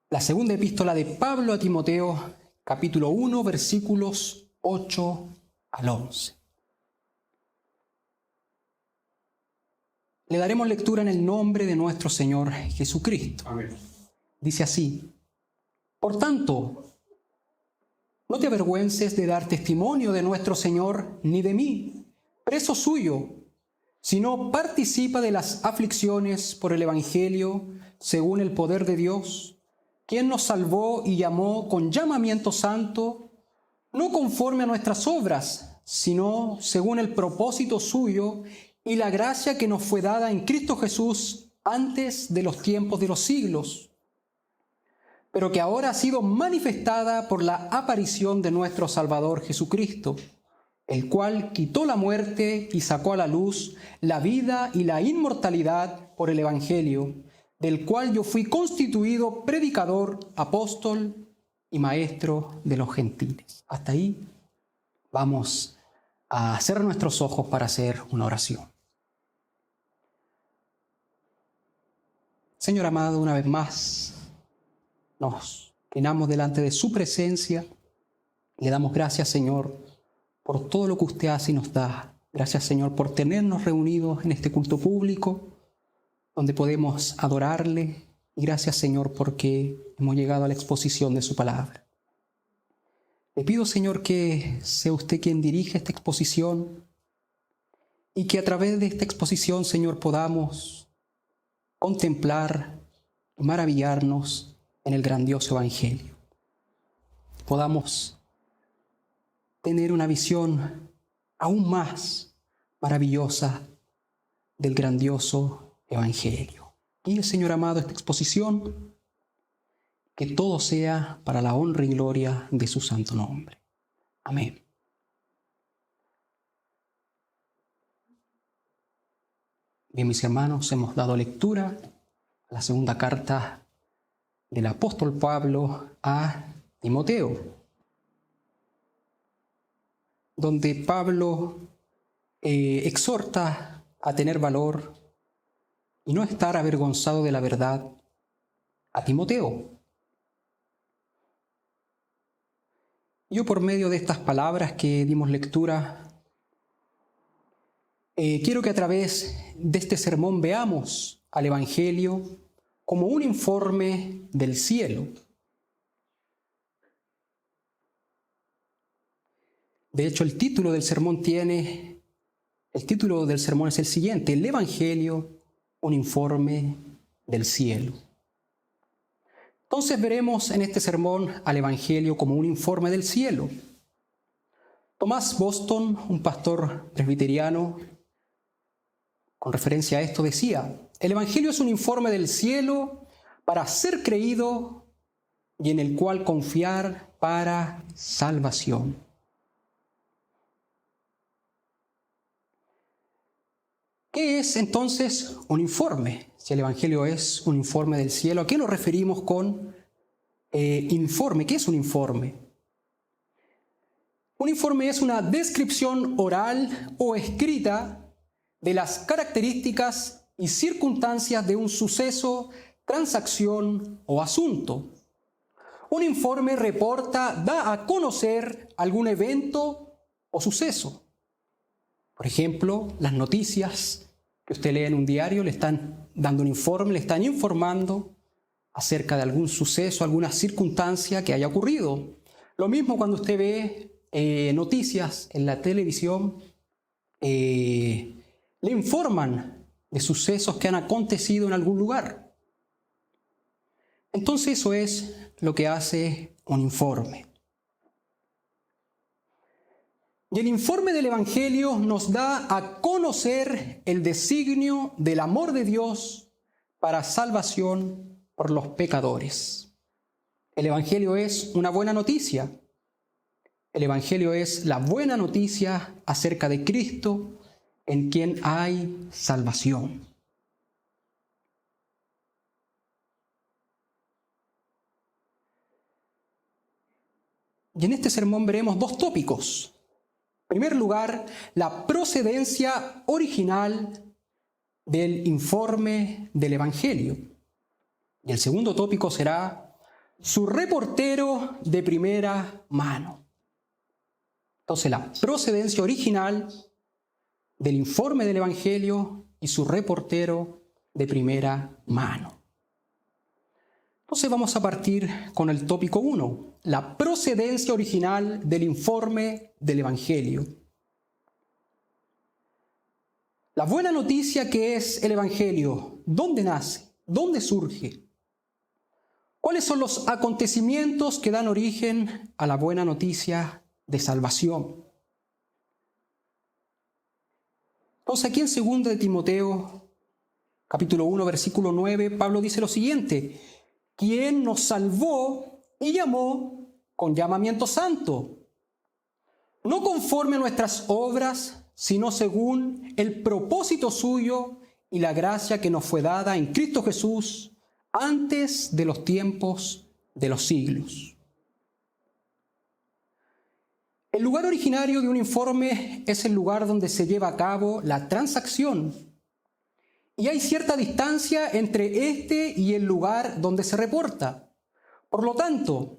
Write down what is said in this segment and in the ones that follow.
La segunda epístola de Pablo a Timoteo, capítulo 1, versículos 8 al 11. Le daremos lectura en el nombre de nuestro Señor Jesucristo. Amén. Dice así: Por tanto, no te avergüences de dar testimonio de nuestro Señor ni de mí, preso suyo, sino participa de las aflicciones por el Evangelio según el poder de Dios, quien nos salvó y llamó con llamamiento santo, no conforme a nuestras obras, sino según el propósito suyo y la gracia que nos fue dada en Cristo Jesús antes de los tiempos de los siglos, pero que ahora ha sido manifestada por la aparición de nuestro Salvador Jesucristo, el cual quitó la muerte y sacó a la luz la vida y la inmortalidad por el Evangelio, del cual yo fui constituido predicador, apóstol y maestro de los gentiles. Hasta ahí vamos a cerrar nuestros ojos para hacer una oración. Señor amado, una vez más nos inclinamos delante de su presencia. Le damos gracias, Señor, por todo lo que usted hace y nos da. Gracias, Señor, por tenernos reunidos en este culto público, donde podemos adorarle. Y gracias, Señor, porque hemos llegado a la exposición de su palabra. Le pido, Señor, que sea usted quien dirija esta exposición y que a través de esta exposición, Señor, podamos contemplar y maravillarnos en el grandioso Evangelio. Podamos tener una visión aún más maravillosa del grandioso Evangelio. Y, Señor amado, esta exposición, que todo sea para la honra y gloria de su santo nombre. Amén. Bien, mis hermanos, hemos dado lectura a la segunda carta del apóstol Pablo a Timoteo, donde Pablo exhorta a tener valor y no estar avergonzado de la verdad a Timoteo. Yo, por medio de estas palabras que dimos lectura, quiero que a través de este sermón veamos al Evangelio como un informe del cielo. De hecho, el título del sermón es el siguiente: el Evangelio, un informe del cielo. Entonces veremos en este sermón al Evangelio como un informe del cielo. Thomas Boston, un pastor presbiteriano, con referencia a esto decía: el Evangelio es un informe del cielo para ser creído y en el cual confiar para salvación. ¿Qué es entonces un informe? Si el Evangelio es un informe del cielo, ¿a qué nos referimos con informe? ¿Qué es un informe? Un informe es una descripción oral o escrita de las características y circunstancias de un suceso, transacción o asunto. Un informe reporta, da a conocer algún evento o suceso. Por ejemplo, las noticias que usted lee en un diario le están dando un informe, le están informando acerca de algún suceso, alguna circunstancia que haya ocurrido. Lo mismo cuando usted ve noticias en la televisión, le informan de sucesos que han acontecido en algún lugar. Entonces eso es lo que hace un informe. Y el informe del Evangelio nos da a conocer el designio del amor de Dios para salvación por los pecadores. El Evangelio es una buena noticia. El Evangelio es la buena noticia acerca de Cristo, en quien hay salvación. Y en este sermón veremos dos tópicos. En primer lugar, la procedencia original del informe del Evangelio. Y el segundo tópico será su reportero de primera mano. Entonces, la procedencia original del informe del Evangelio y su reportero de primera mano. Entonces vamos a partir con el tópico 1, la procedencia original del informe del Evangelio. La buena noticia que es el Evangelio, ¿dónde nace? ¿Dónde surge? ¿Cuáles son los acontecimientos que dan origen a la buena noticia de salvación? Entonces aquí en 2 de Timoteo, capítulo 1, versículo 9, Pablo dice lo siguiente: quien nos salvó y llamó con llamamiento santo, no conforme a nuestras obras, sino según el propósito suyo y la gracia que nos fue dada en Cristo Jesús antes de los tiempos de los siglos. El lugar originario de un informe es el lugar donde se lleva a cabo la transacción, y hay cierta distancia entre este y el lugar donde se reporta. Por lo tanto,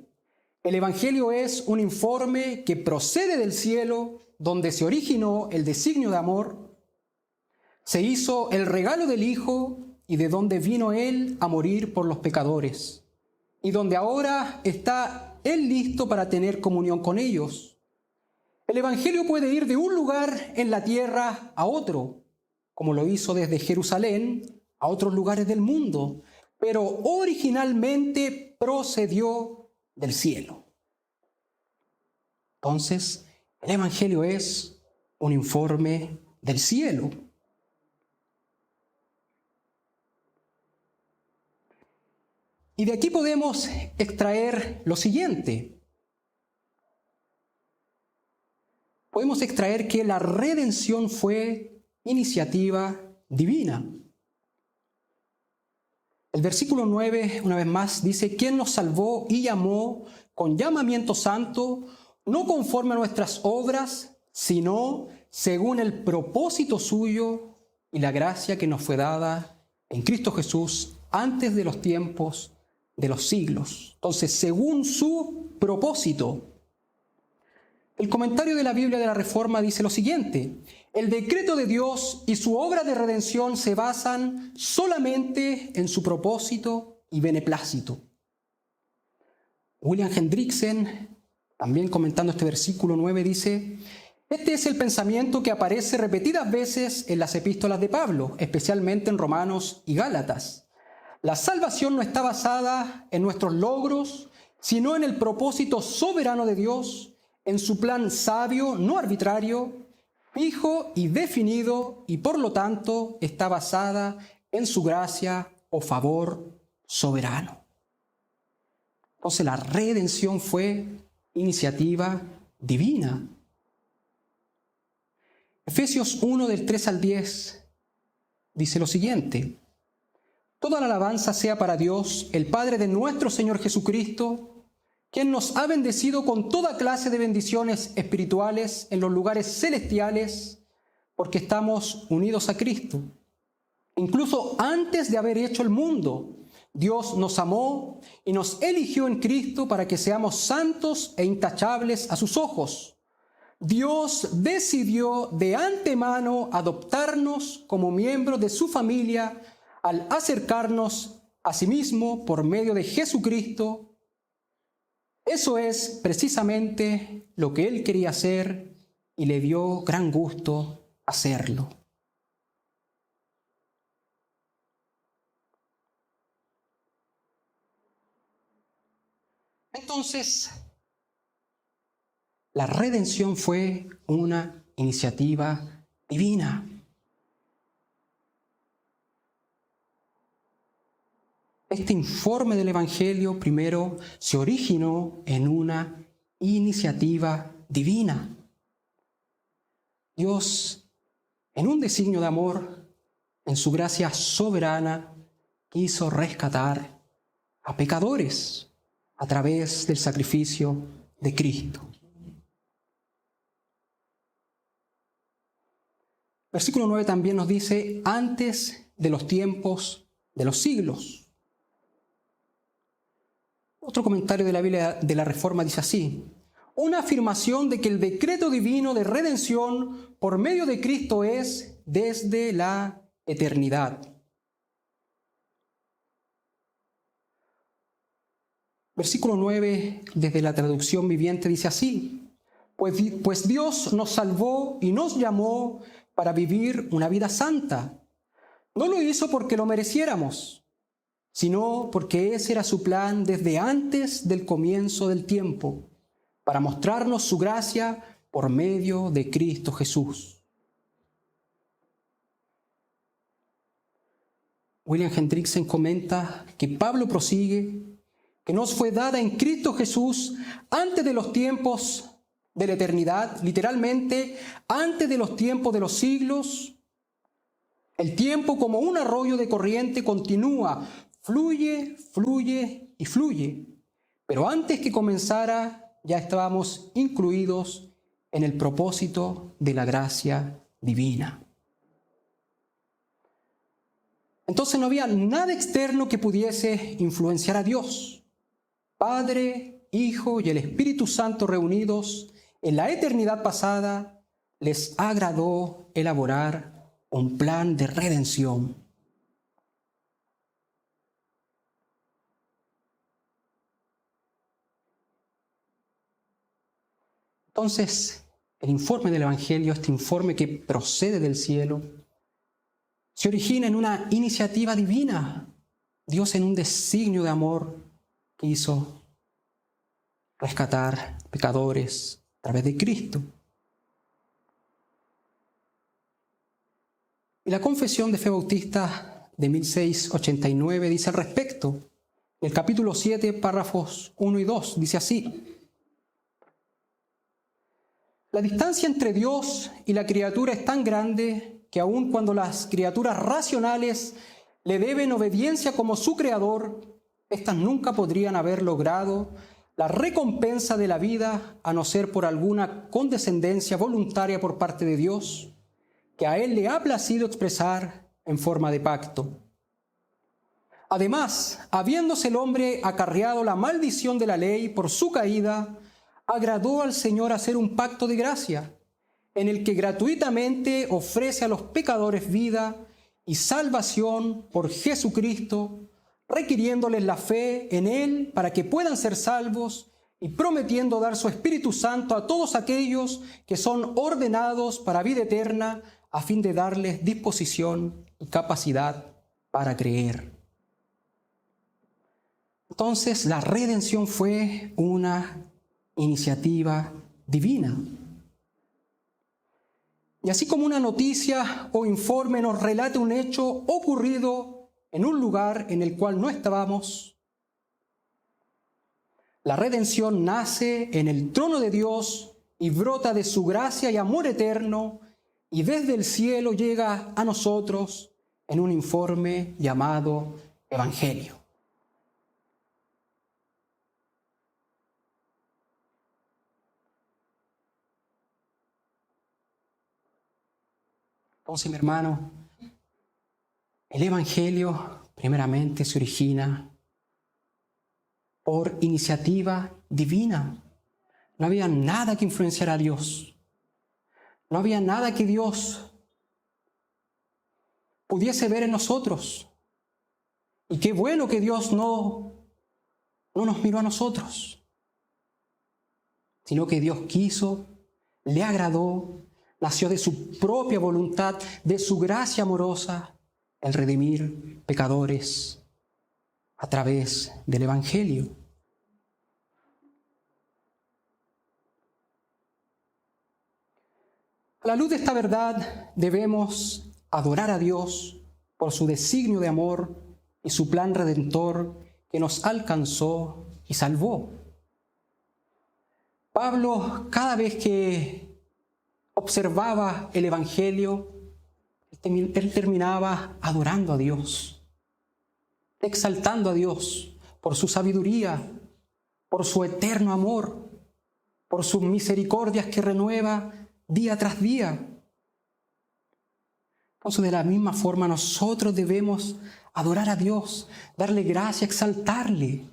el Evangelio es un informe que procede del cielo, donde se originó el designio de amor, se hizo el regalo del Hijo y de donde vino Él a morir por los pecadores, y donde ahora está Él listo para tener comunión con ellos. El Evangelio puede ir de un lugar en la tierra a otro, como lo hizo desde Jerusalén a otros lugares del mundo, pero originalmente procedió del cielo. Entonces, el Evangelio es un informe del cielo. Y de aquí podemos extraer lo siguiente. Podemos extraer que la redención fue iniciativa divina. El versículo 9, una vez más, dice: quien nos salvó y llamó con llamamiento santo, no conforme a nuestras obras, sino según el propósito suyo y la gracia que nos fue dada en Cristo Jesús antes de los tiempos de los siglos. Entonces, según su propósito. El comentario de la Biblia de la Reforma dice lo siguiente: el decreto de Dios y su obra de redención se basan solamente en su propósito y beneplácito. William Hendriksen, también comentando este versículo 9, dice: este es el pensamiento que aparece repetidas veces en las epístolas de Pablo, especialmente en Romanos y Gálatas. La salvación no está basada en nuestros logros, sino en el propósito soberano de Dios, en su plan sabio, no arbitrario, fijo y definido, y por lo tanto está basada en su gracia o favor soberano. Entonces la redención fue iniciativa divina. Efesios 1, del 3 al 10, dice lo siguiente: toda la alabanza sea para Dios, el Padre de nuestro Señor Jesucristo, quien nos ha bendecido con toda clase de bendiciones espirituales en los lugares celestiales, porque estamos unidos a Cristo. Incluso antes de haber hecho el mundo, Dios nos amó y nos eligió en Cristo para que seamos santos e intachables a sus ojos. Dios decidió de antemano adoptarnos como miembros de su familia al acercarnos a sí mismo por medio de Jesucristo. Eso es precisamente lo que Él quería hacer y le dio gran gusto hacerlo. Entonces, la redención fue una iniciativa divina. Este informe del Evangelio primero se originó en una iniciativa divina. Dios, en un designio de amor, en su gracia soberana, quiso rescatar a pecadores a través del sacrificio de Cristo. Versículo 9 también nos dice: antes de los tiempos de los siglos. Otro comentario de la Biblia de la Reforma dice así: una afirmación de que el decreto divino de redención por medio de Cristo es desde la eternidad. Versículo 9, desde la traducción viviente, dice así: pues Dios nos salvó y nos llamó para vivir una vida santa. No lo hizo porque lo mereciéramos, sino porque ese era su plan desde antes del comienzo del tiempo, para mostrarnos su gracia por medio de Cristo Jesús. William Hendrickson comenta que Pablo prosigue que nos fue dada en Cristo Jesús antes de los tiempos de la eternidad, literalmente antes de los tiempos de los siglos. El tiempo, como un arroyo de corriente, continúa, fluye, fluye y fluye. Pero antes que comenzara, ya estábamos incluidos en el propósito de la gracia divina. Entonces no había nada externo que pudiese influenciar a Dios. Padre, Hijo y el Espíritu Santo reunidos en la eternidad pasada, les agradó elaborar un plan de redención. Entonces, el informe del Evangelio, este informe que procede del cielo, se origina en una iniciativa divina. Dios, en un designio de amor, quiso rescatar pecadores a través de Cristo. Y la Confesión de Fe Bautista de 1689 dice al respecto, en el capítulo 7, párrafos 1 y 2, dice así: la distancia entre Dios y la criatura es tan grande que aun cuando las criaturas racionales le deben obediencia como su creador, éstas nunca podrían haber logrado la recompensa de la vida a no ser por alguna condescendencia voluntaria por parte de Dios, que a Él le ha placido expresar en forma de pacto. Además, habiéndose el hombre acarreado la maldición de la ley por su caída, agradó al Señor hacer un pacto de gracia, en el que gratuitamente ofrece a los pecadores vida y salvación por Jesucristo, requiriéndoles la fe en Él para que puedan ser salvos y prometiendo dar su Espíritu Santo a todos aquellos que son ordenados para vida eterna, a fin de darles disposición y capacidad para creer. Entonces, la redención fue una iniciativa divina. Y así como una noticia o informe nos relata un hecho ocurrido en un lugar en el cual no estábamos, la redención nace en el trono de Dios y brota de su gracia y amor eterno, y desde el cielo llega a nosotros en un informe llamado Evangelio. Entonces, mi hermano, el Evangelio primeramente se origina por iniciativa divina. No había nada que influenciara a Dios. No había nada que Dios pudiese ver en nosotros. Y qué bueno que Dios no nos miró a nosotros, sino que Dios quiso, le agradó, nació de su propia voluntad, de su gracia amorosa, el redimir pecadores a través del Evangelio. A la luz de esta verdad debemos adorar a Dios por su designio de amor y su plan redentor que nos alcanzó y salvó. Pablo, cada vez que observaba el Evangelio, él terminaba adorando a Dios, exaltando a Dios por su sabiduría, por su eterno amor, por sus misericordias que renueva día tras día. Entonces, de la misma forma, nosotros debemos adorar a Dios, darle gracia, exaltarle.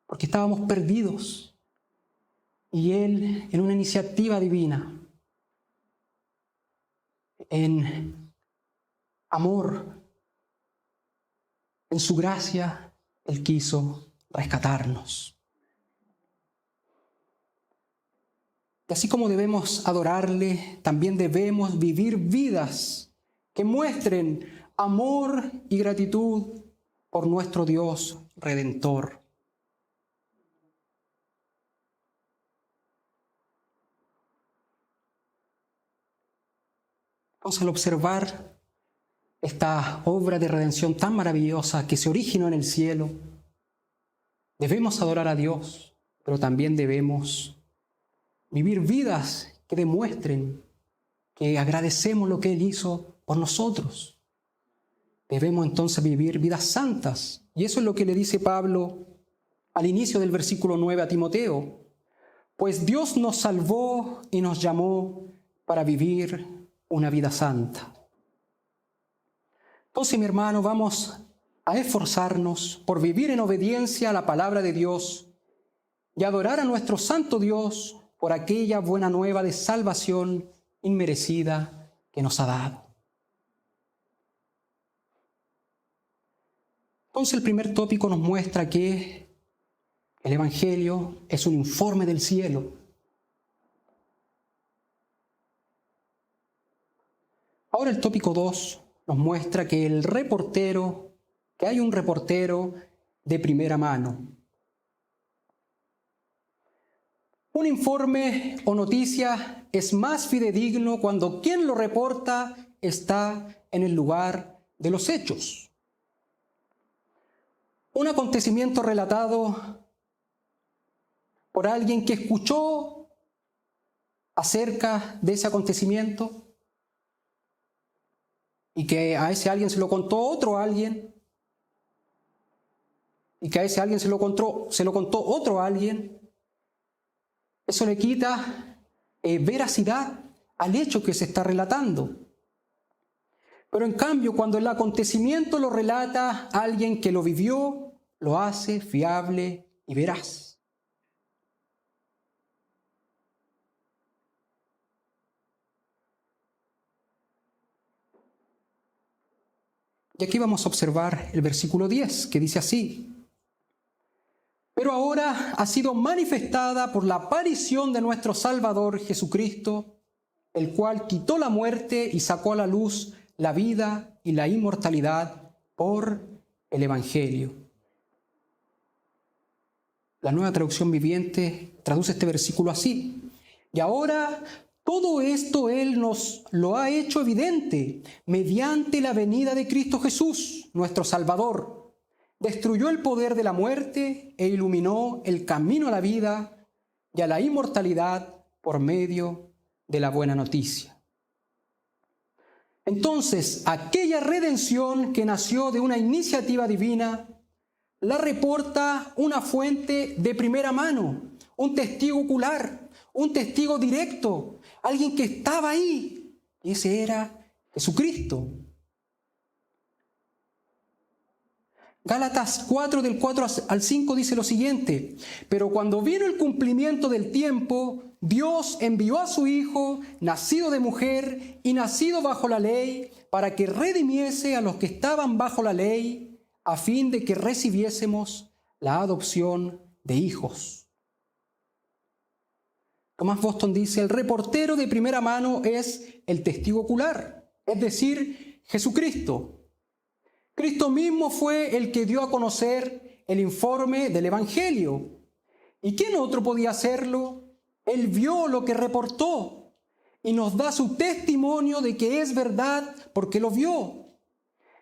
porque estábamos perdidos. Y Él, en una iniciativa divina, en amor, en su gracia, Él quiso rescatarnos. Y así como debemos adorarle, también debemos vivir vidas que muestren amor y gratitud por nuestro Dios Redentor. Entonces, al observar esta obra de redención tan maravillosa que se originó en el cielo, debemos adorar a Dios, pero también debemos vivir vidas que demuestren que agradecemos lo que Él hizo por nosotros. Debemos entonces vivir vidas santas. Y eso es lo que le dice Pablo al inicio del versículo 9 a Timoteo. Pues Dios nos salvó y nos llamó para vivir una vida santa. Entonces, mi hermano, vamos a esforzarnos por vivir en obediencia a la palabra de Dios y adorar a nuestro santo Dios por aquella buena nueva de salvación inmerecida que nos ha dado. Entonces, el primer tópico nos muestra que el Evangelio es un informe del cielo. Ahora el tópico 2 nos muestra que hay un reportero de primera mano. Un informe o noticia es más fidedigno cuando quien lo reporta está en el lugar de los hechos. Un acontecimiento relatado por alguien que escuchó acerca de ese acontecimiento y que a ese alguien se lo contó otro alguien, y que a ese alguien se lo contó otro alguien, eso le quita veracidad al hecho que se está relatando. Pero en cambio, cuando el acontecimiento lo relata alguien que lo vivió, lo hace fiable y veraz. Y aquí vamos a observar el versículo 10, que dice así: pero ahora ha sido manifestada por la aparición de nuestro Salvador Jesucristo, el cual quitó la muerte y sacó a la luz la vida y la inmortalidad por el Evangelio. La Nueva Traducción Viviente traduce este versículo así: y ahora todo esto Él nos lo ha hecho evidente mediante la venida de Cristo Jesús, nuestro Salvador. Destruyó el poder de la muerte e iluminó el camino a la vida y a la inmortalidad por medio de la buena noticia. Entonces, aquella redención que nació de una iniciativa divina, la reporta una fuente de primera mano, un testigo ocular, un testigo directo, alguien que estaba ahí, y ese era Jesucristo. Gálatas 4, del 4 al 5 dice lo siguiente: pero cuando vino el cumplimiento del tiempo, Dios envió a su Hijo, nacido de mujer y nacido bajo la ley, para que redimiese a los que estaban bajo la ley, a fin de que recibiésemos la adopción de hijos. Thomas Boston dice: el reportero de primera mano es el testigo ocular, es decir, Jesucristo. Cristo mismo fue el que dio a conocer el informe del Evangelio. ¿Y quién otro podía hacerlo? Él vio lo que reportó y nos da su testimonio de que es verdad porque lo vio.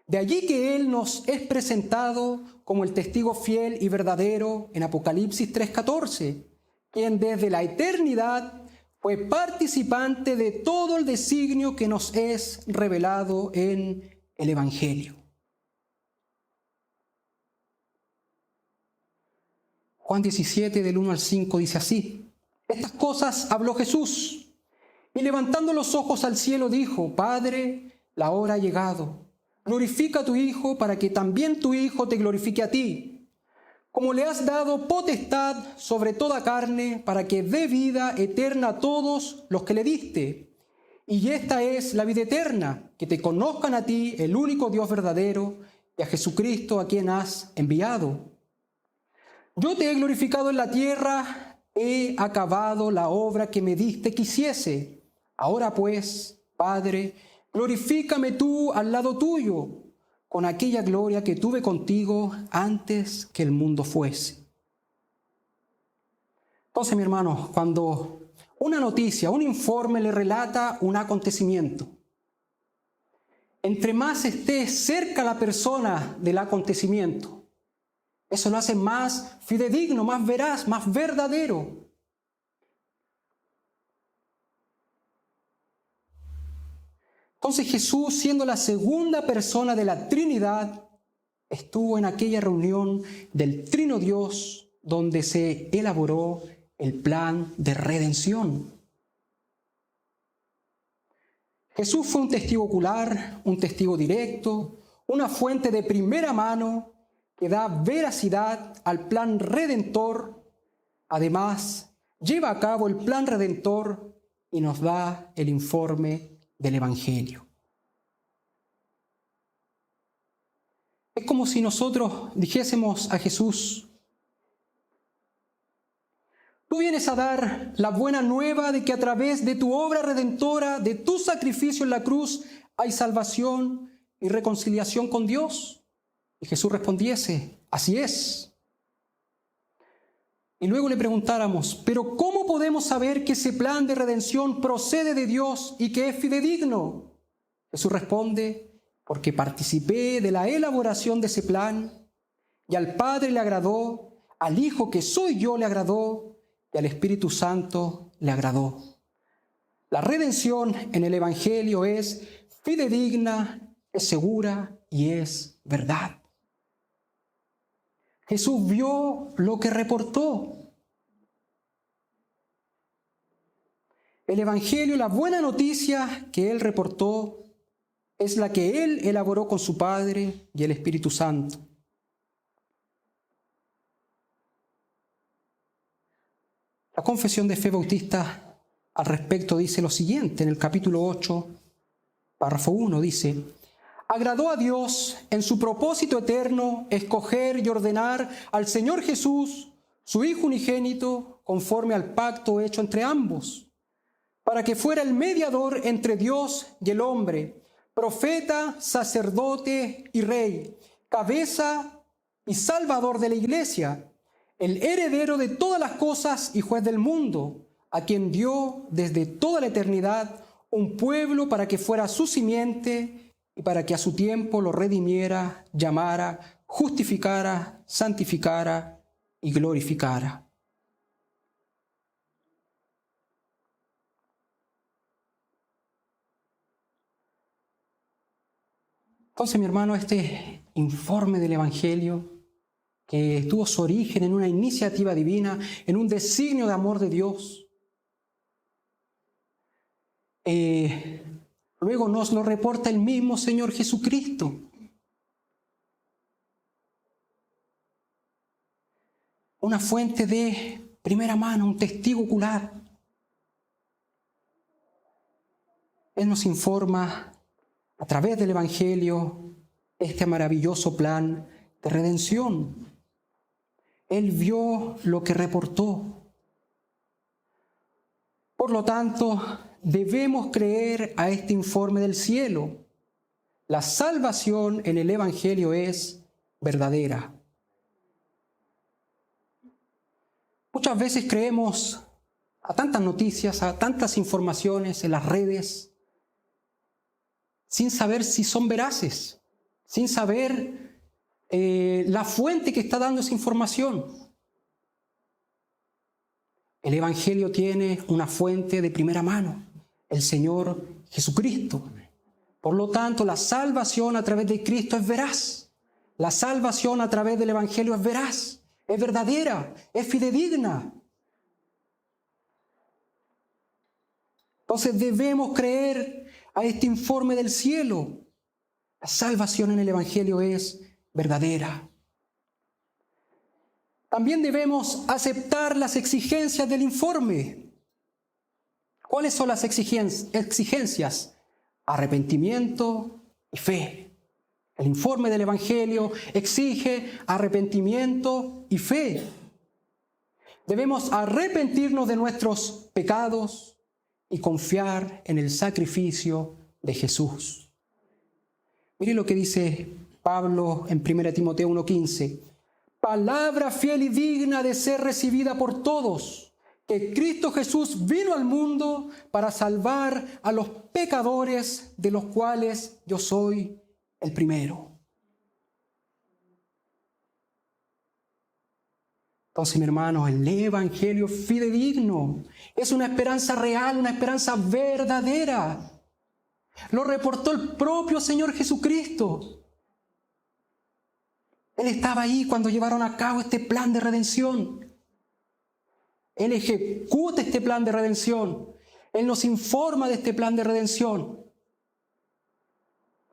De allí que Él nos es presentado como el testigo fiel y verdadero en Apocalipsis 3:14, quien desde la eternidad fue participante de todo el designio que nos es revelado en el Evangelio. Juan 17, del 1 al 5, dice así: estas cosas habló Jesús, y levantando los ojos al cielo dijo: Padre, la hora ha llegado. Glorifica a tu Hijo, para que también tu Hijo te glorifique a ti, como le has dado potestad sobre toda carne, para que dé vida eterna a todos los que le diste. Y esta es la vida eterna, que te conozcan a ti, el único Dios verdadero, y a Jesucristo a quien has enviado. Yo te he glorificado en la tierra, he acabado la obra que me diste que hiciese. Ahora pues, Padre, glorifícame tú al lado tuyo, con aquella gloria que tuve contigo antes que el mundo fuese. Entonces, mi hermano, cuando una noticia, un informe le relata un acontecimiento, entre más esté cerca la persona del acontecimiento, eso lo hace más fidedigno, más veraz, más verdadero. Entonces Jesús, siendo la segunda persona de la Trinidad, estuvo en aquella reunión del Trino Dios donde se elaboró el plan de redención. Jesús fue un testigo ocular, un testigo directo, una fuente de primera mano que da veracidad al plan redentor. Además, lleva a cabo el plan redentor y nos da el informe del Evangelio. Es como si nosotros dijésemos a Jesús: tú vienes a dar la buena nueva de que a través de tu obra redentora, de tu sacrificio en la cruz, hay salvación y reconciliación con Dios. Y Jesús respondiese: así es. Y luego le preguntáramos: pero ¿cómo podemos saber que ese plan de redención procede de Dios y que es fidedigno? Jesús responde: porque participé de la elaboración de ese plan, y al Padre le agradó, al Hijo que soy yo le agradó, y al Espíritu Santo le agradó. La redención en el Evangelio es fidedigna, es segura y es verdad. Jesús vio lo que reportó. El Evangelio, la buena noticia que Él reportó, es la que Él elaboró con su Padre y el Espíritu Santo. La Confesión de Fe Bautista al respecto dice lo siguiente, en el capítulo 8, párrafo 1, dice: agradó a Dios en su propósito eterno escoger y ordenar al Señor Jesús, su Hijo unigénito, conforme al pacto hecho entre ambos, para que fuera el mediador entre Dios y el hombre, profeta, sacerdote y rey, cabeza y salvador de la iglesia, el heredero de todas las cosas y juez del mundo, a quien dio desde toda la eternidad un pueblo para que fuera su simiente y para que a su tiempo lo redimiera, llamara, justificara, santificara y glorificara. Entonces, mi hermano, este informe del Evangelio, que tuvo su origen en una iniciativa divina, en un designio de amor de Dios, luego nos lo reporta el mismo Señor Jesucristo. Una fuente de primera mano, un testigo ocular. Él nos informa a través del Evangelio este maravilloso plan de redención. Él vio lo que reportó. Por lo tanto, debemos creer a este informe del cielo. La salvación en el Evangelio es verdadera. Muchas veces creemos a tantas noticias, a tantas informaciones en las redes, sin saber si son veraces, sin saber la fuente que está dando esa información. El Evangelio tiene una fuente de primera mano, el Señor Jesucristo. Por lo tanto, la salvación a través de Cristo es veraz. La salvación a través del Evangelio es veraz, es verdadera, es fidedigna. Entonces debemos creer a este informe del cielo. La salvación en el Evangelio es verdadera. También debemos aceptar las exigencias del informe. ¿Cuáles son las exigencias? Arrepentimiento y fe. El informe del Evangelio exige arrepentimiento y fe. Debemos arrepentirnos de nuestros pecados y confiar en el sacrificio de Jesús. Mire lo que dice Pablo en 1 Timoteo 1:15. Palabra fiel y digna de ser recibida por todos, que Cristo Jesús vino al mundo para salvar a los pecadores, de los cuales yo soy el primero. Entonces, mi hermano, el Evangelio fidedigno es una esperanza real, una esperanza verdadera. Lo reportó el propio Señor Jesucristo. Él estaba ahí cuando llevaron a cabo este plan de redención. Él ejecuta este plan de redención. Él nos informa de este plan de redención.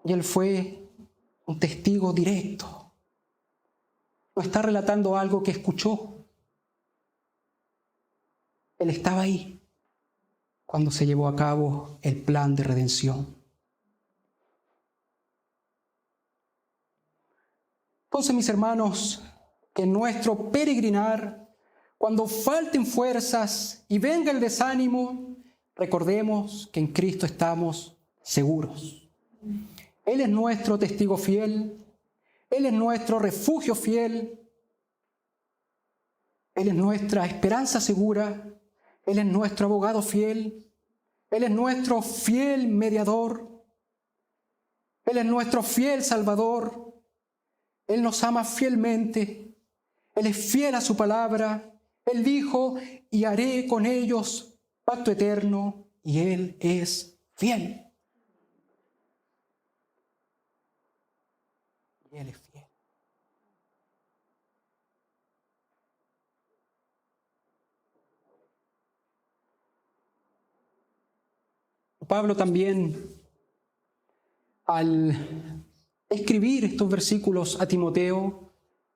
Y Él fue un testigo directo. No está relatando algo que escuchó. Él estaba ahí cuando se llevó a cabo el plan de redención. Entonces, mis hermanos, en nuestro peregrinar, cuando falten fuerzas y venga el desánimo, recordemos que en Cristo estamos seguros. Él es nuestro testigo fiel, Él es nuestro refugio fiel, Él es nuestra esperanza segura, Él es nuestro abogado fiel, Él es nuestro fiel mediador, Él es nuestro fiel salvador. Él nos ama fielmente, Él es fiel a su palabra. Él dijo, y haré con ellos pacto eterno, y Él es fiel. Y Él es fiel. Pablo también, al escribir estos versículos a Timoteo,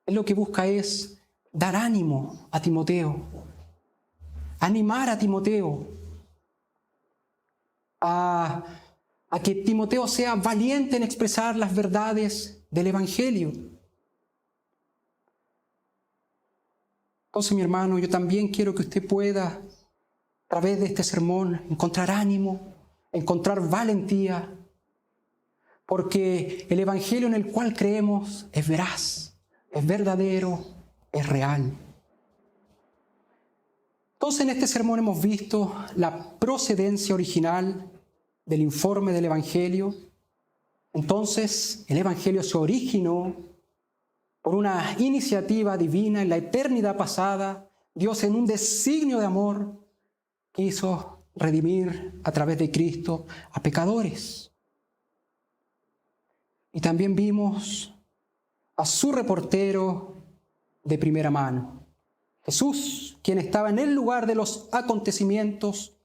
él lo que busca es dar ánimo a Timoteo, animar a Timoteo, a que Timoteo sea valiente en expresar las verdades del Evangelio. Entonces, mi hermano, yo también quiero que usted pueda, a través de este sermón, encontrar ánimo, encontrar valentía, porque el Evangelio en el cual creemos es veraz, es verdadero, es real. Entonces, en este sermón hemos visto la procedencia original del informe del Evangelio. Entonces, el Evangelio se originó por una iniciativa divina en la eternidad pasada. Dios, en un designio de amor, quiso redimir a través de Cristo a pecadores. Y también vimos a su reportero de primera mano, Jesús, quien estaba en el lugar de los acontecimientos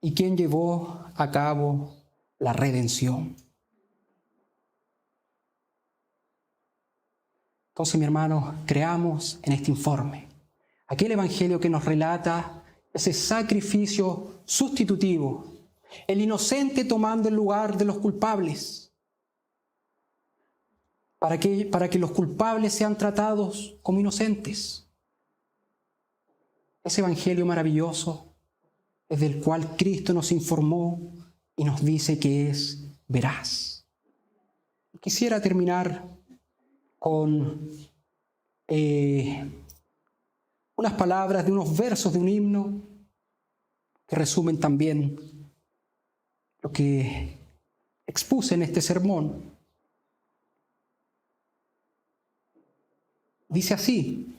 y quien llevó a cabo la redención. Entonces, mi hermano, creamos en este informe aquel evangelio que nos relata ese sacrificio sustitutivo, el inocente tomando el lugar de los culpables, para que los culpables sean tratados como inocentes. Ese evangelio maravilloso, desde el cual Cristo nos informó y nos dice que es veraz. Quisiera terminar con unas palabras de unos versos de un himno que resumen también lo que expuse en este sermón. Dice así: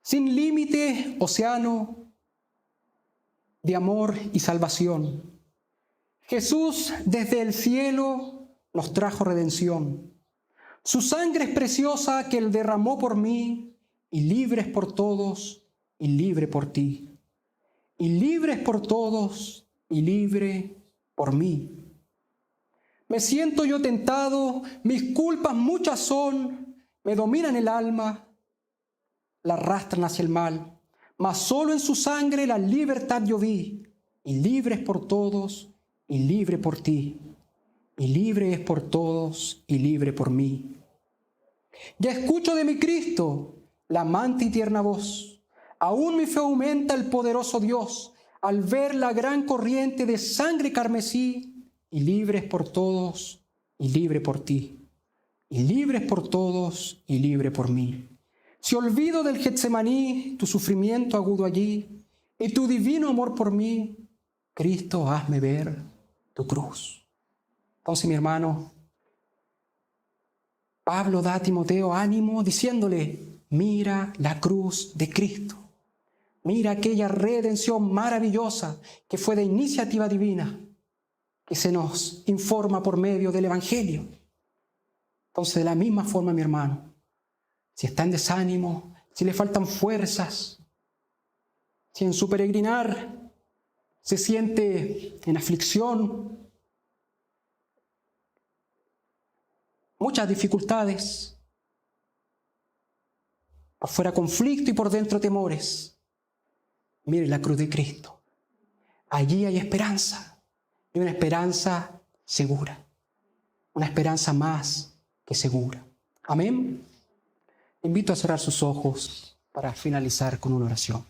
sin límite, océano de amor y salvación, Jesús desde el cielo nos trajo redención. Su sangre es preciosa que Él derramó por mí, y libre es por todos, y libre por ti. Y libre es por todos, y libre por mí. Me siento yo tentado, mis culpas muchas son, me dominan el alma. la arrastran hacia el mal, mas solo en su sangre la libertad yo vi, y libre es por todos, y libre por ti, y libre es por todos, y libre por mí. Ya escucho de mi Cristo la amante y tierna voz, aún mi fe aumenta el poderoso Dios, al ver la gran corriente de sangre carmesí, y libre es por todos, y libre por ti, y libre es por todos, y libre por mí. Si olvido del Getsemaní tu sufrimiento agudo allí y tu divino amor por mí, Cristo, hazme ver tu cruz. Entonces, mi hermano, Pablo da a Timoteo ánimo diciéndole, mira la cruz de Cristo. Mira aquella redención maravillosa que fue de iniciativa divina, que se nos informa por medio del Evangelio. Entonces, de la misma forma, mi hermano, si está en desánimo, si le faltan fuerzas, si en su peregrinar se siente en aflicción, muchas dificultades, por fuera conflicto y por dentro temores, mire la cruz de Cristo. Allí hay esperanza, y una esperanza segura, una esperanza más que segura. Amén. Invito a cerrar sus ojos para finalizar con una oración.